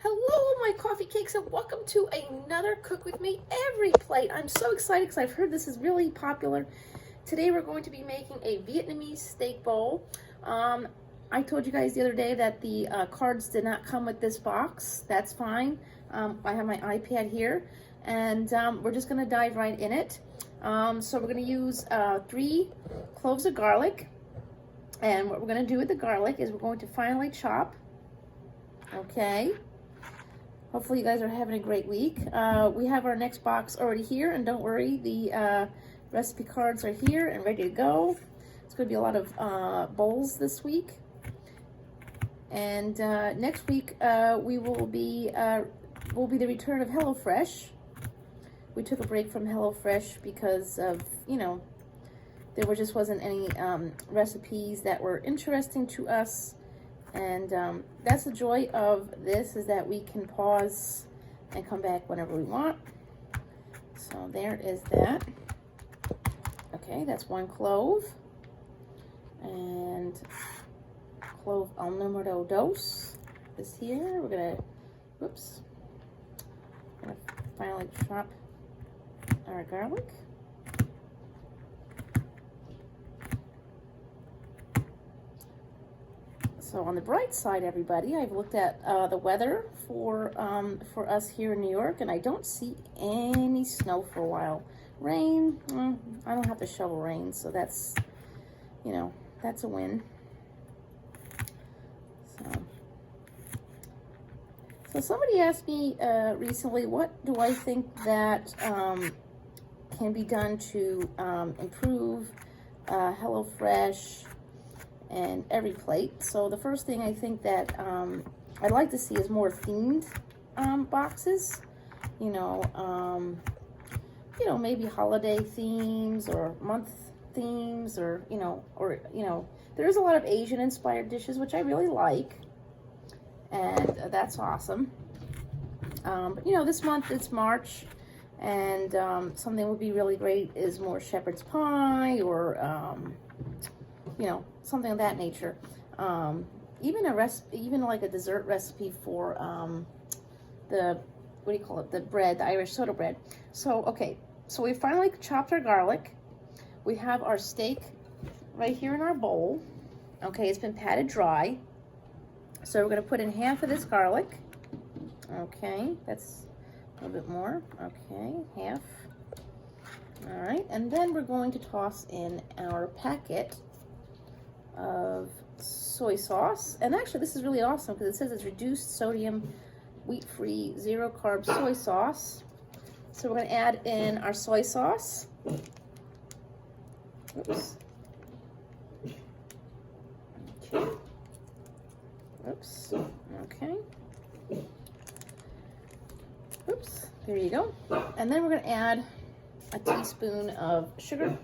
Hello, my coffee cakes, and welcome to another Cook With Me Every Plate. I'm so excited because I've heard this is really popular. Today we're going to be making a Vietnamese steak bowl. I told you guys the other day that the cards did not come with this box. That's fine. I have my iPad here, and we're just going to dive right in it. So we're going to use 3 cloves of garlic, and what we're going to do with the garlic is we're going to finely chop. Okay. Hopefully you guys are having a great week. We have our next box already here, and don't worry, the recipe cards are here and ready to go. It's going to be a lot of bowls this week. And next week will be the return of HelloFresh. We took a break from HelloFresh because of, there just wasn't any recipes that were interesting to us. And that's the joy of this, is that we can pause and come back whenever we want. So there is that. Okay, that's 1 clove. And clove al número dos is here. We're gonna, finally chop our garlic. So on the bright side, everybody, I've looked at the weather for us here in New York, and I don't see any snow for a while. Rain, I don't have to shovel rain, so that's, that's a win. So somebody asked me recently, what do I think that can be done to improve HelloFresh and every plate. So the first thing I think that I'd like to see is more themed boxes. Maybe holiday themes or month themes, or there's a lot of Asian inspired dishes which I really like, and that's awesome. But this month it's March, and something would be really great is more shepherd's pie, or something of that nature. Even like a dessert recipe for the bread, the Irish soda bread. So okay, so we finally chopped our garlic. We have our steak right here in our bowl. Okay, it's been patted dry. So we're gonna put in half of this garlic. Okay, that's a little bit more. Okay, half. All right, and then we're going to toss in our packet of soy sauce. And actually this is really awesome because it says it's reduced sodium, wheat-free, 0-carb soy sauce. So we're going to add in our soy sauce. Oops. Okay. Oops. Okay. Oops. There you go. And then we're going to add a teaspoon of sugar.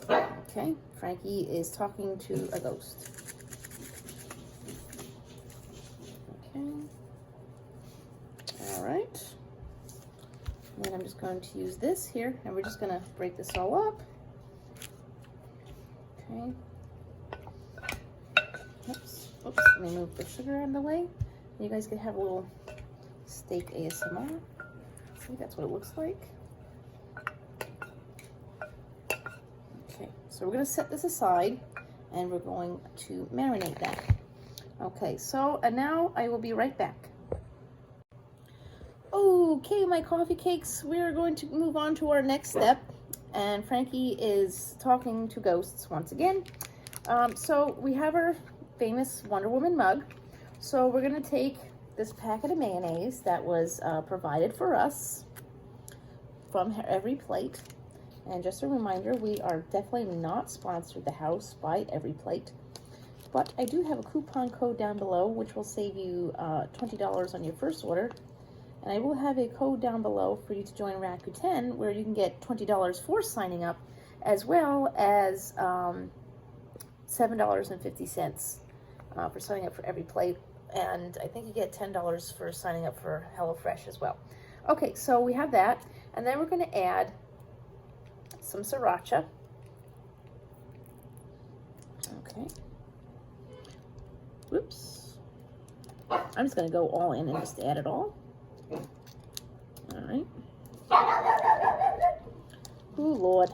Okay, Frankie is talking to a ghost. Okay. All right. And then I'm just going to use this here, and we're just going to break this all up. Okay. Oops. Oops. Let me move the sugar out of the way. You guys can have a little steak ASMR. See, that's what it looks like. Okay, so we're going to set this aside, and we're going to marinate that. Okay, so and now I will be right back. Okay, my coffee cakes, we're going to move on to our next step, and Frankie is talking to ghosts once again. So we have our famous Wonder Woman mug. So we're going to take this packet of mayonnaise that was provided for us from Every Plate. And just a reminder, we are definitely not sponsored the house by Every Plate, but I do have a coupon code down below which will save you $20 on your first order, and I will have a code down below for you to join Rakuten, where you can get $20 for signing up, as well as $7.50 for signing up for Every Plate, and I think you get $10 for signing up for HelloFresh as well. Okay, so we have that, and then we're going to add some sriracha. Okay. Whoops. I'm just going to go all in and just add it all. All right. Oh, Lord.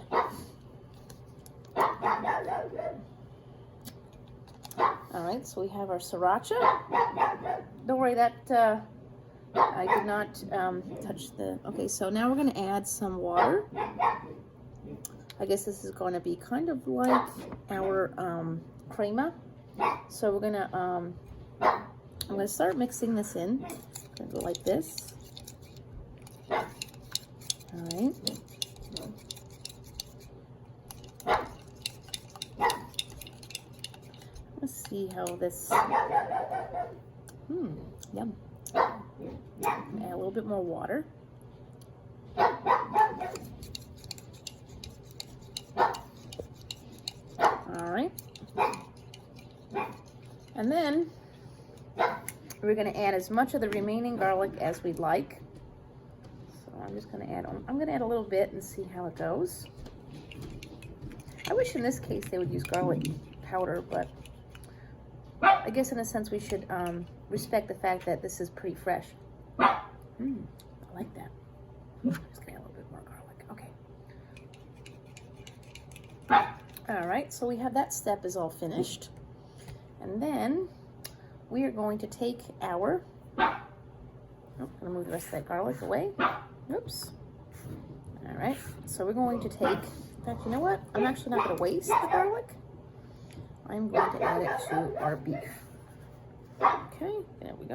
All right, so we have our sriracha. Don't worry, that I did not touch the... Okay, so now we're going to add some water. I guess this is going to be kind of like our crema. So we're going to... I'm going to start mixing this in. I'm going to go like this. All right. Let's see how this... Yum. Add a little bit more water. All right. And then we're going to add as much of the remaining garlic as we'd like. So I'm just going to add, I'm going to add a little bit and see how it goes. I wish in this case they would use garlic powder, but I guess in a sense we should respect the fact that this is pretty fresh. I like that. Just gonna add a little bit more garlic. Okay. All right, so we have that step is all finished. And then we are going to take our, I'm gonna move the rest of that garlic away. Oops. All right, so we're going to take, in fact, you know what? I'm actually not gonna waste the garlic. I'm going to add it to our beef. Okay, there we go.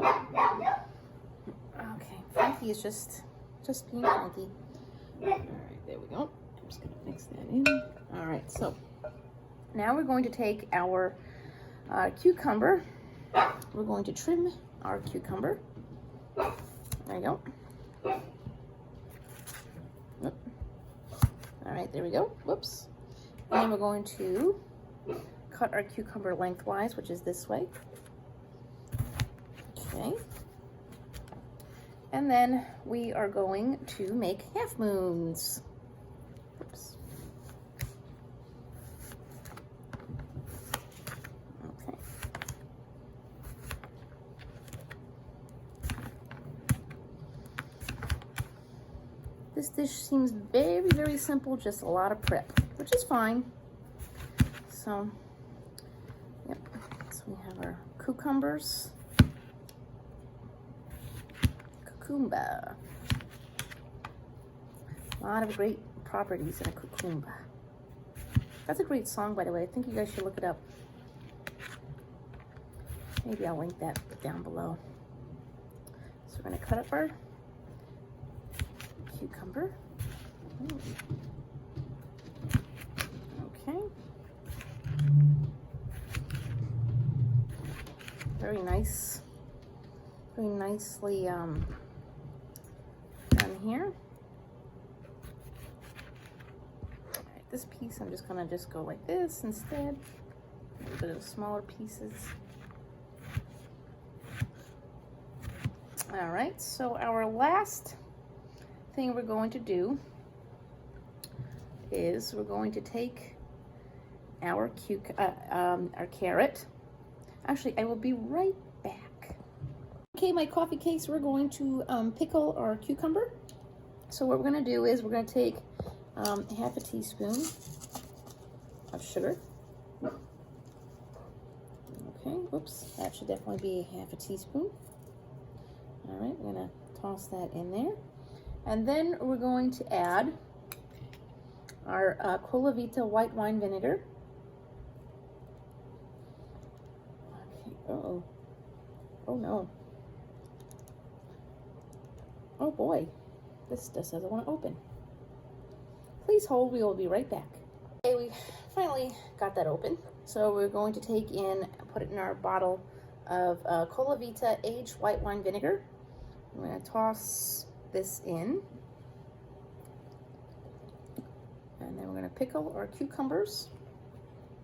Okay, Frankie is just being Frankie. All right, there we go. I'm just gonna mix that in. All right, so now we're going to take our cucumber. We're going to trim our cucumber. There you go. All right, there we go. Whoops. And then we're going to cut our cucumber lengthwise, which is this way. Okay. And then we are going to make half moons. Oops. Okay. This dish seems very, very simple, just a lot of prep, which is fine. So, yep. So we have our cucumbers. Cucumber. A lot of great properties in a cucumber. That's a great song, by the way. I think you guys should look it up. Maybe I'll link that down below. So we're going to cut up our cucumber. Okay. Very nice. Very nicely done here. All right, this piece I'm just gonna go like this instead. A little bit of smaller pieces. All right, so our last thing we're going to do is we're going to take our carrot. Actually, I will be right back. Okay, my coffee case, we're going to pickle our cucumber. So what we're going to do is we're going to take half a teaspoon of sugar. Okay, oops, that should definitely be half a teaspoon. All right, we're going to toss that in there. And then we're going to add our Colavita white wine vinegar. Okay, uh-oh. Oh no. Oh boy, this just doesn't want to open. Please hold, we will be right back. Okay, we finally got that open. So we're going to take in, put it in our bottle of Colavita aged white wine vinegar. I'm going to toss this in. And then we're going to pickle our cucumbers.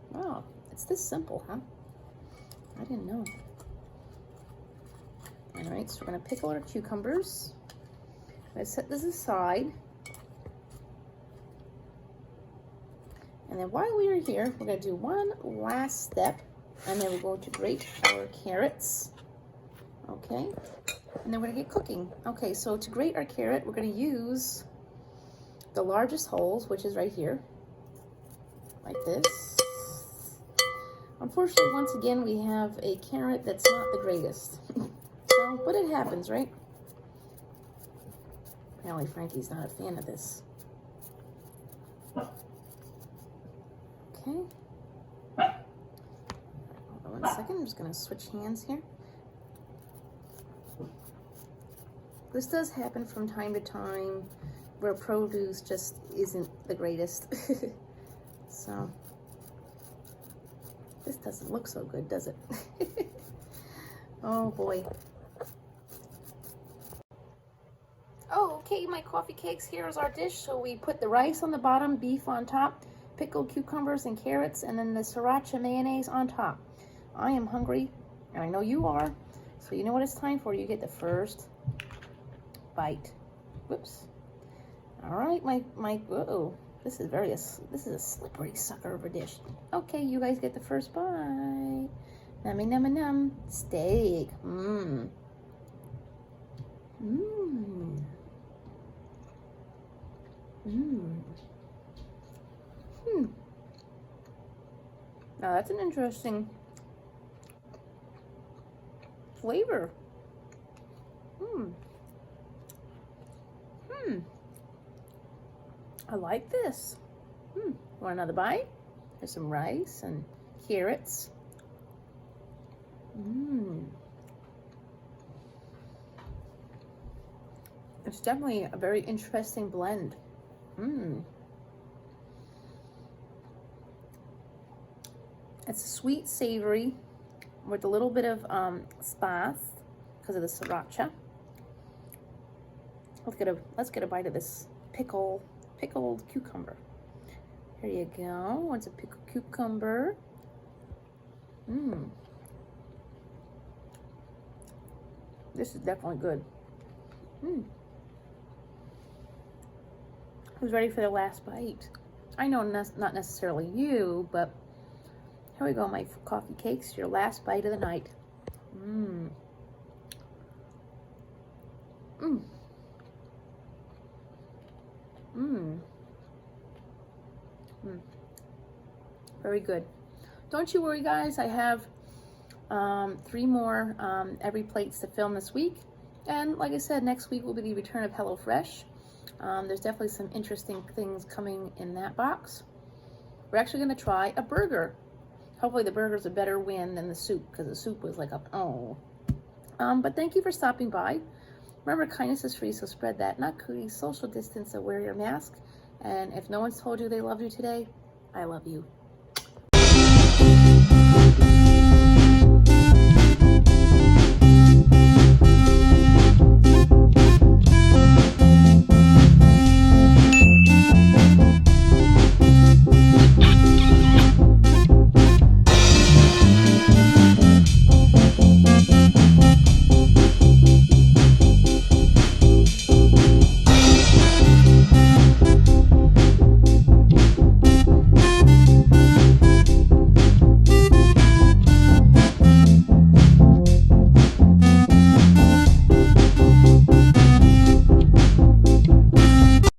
Wow, it's this simple, huh? I didn't know. All right, so we're going to pickle our cucumbers. I'm going to set this aside. And then while we are here, we're going to do one last step. And then we're going to grate our carrots. Okay, and then we're gonna get cooking. Okay, so to grate our carrot, we're gonna use the largest holes, which is right here, like this. Unfortunately, once again, we have a carrot that's not the greatest. So, but it happens, right? Apparently Frankie's not a fan of this. Okay. Hold on 1 second, I'm just gonna switch hands here. This does happen from time to time where produce just isn't the greatest. So, this doesn't look so good, does it? Oh boy. Oh, okay, my coffee cakes, here's our dish. So we put the rice on the bottom, beef on top, pickled cucumbers and carrots, and then the sriracha mayonnaise on top. I am hungry, and I know you are, so you know what it's time for. You get the first bite. Whoops. All right, uh-oh. This is a slippery sucker of a dish. Okay, you guys get the first bite. Nummy, nummy, num. Steak. Mmm. Mmm. Mmm. Now that's an interesting flavor. I like this. Want another bite? There's some rice and carrots. It's definitely a very interesting blend. It's sweet, savory, with a little bit of spice because of the sriracha. Let's get a bite of this pickled cucumber. Here you go. What's a pickled cucumber? This is definitely good. Who's ready for the last bite? I know not necessarily you, but here we go, my coffee cakes. Your last bite of the night. Very good. Don't you worry, guys. I have 3 more every plates to film this week. And like I said, next week will be the return of HelloFresh. There's definitely some interesting things coming in that box. We're actually going to try a burger. Hopefully the burger's a better win than the soup, because the soup was like but thank you for stopping by. Remember, kindness is free, so spread that. Not cooties, social distance, so wear your mask. And if no one's told you they love you today, I love you.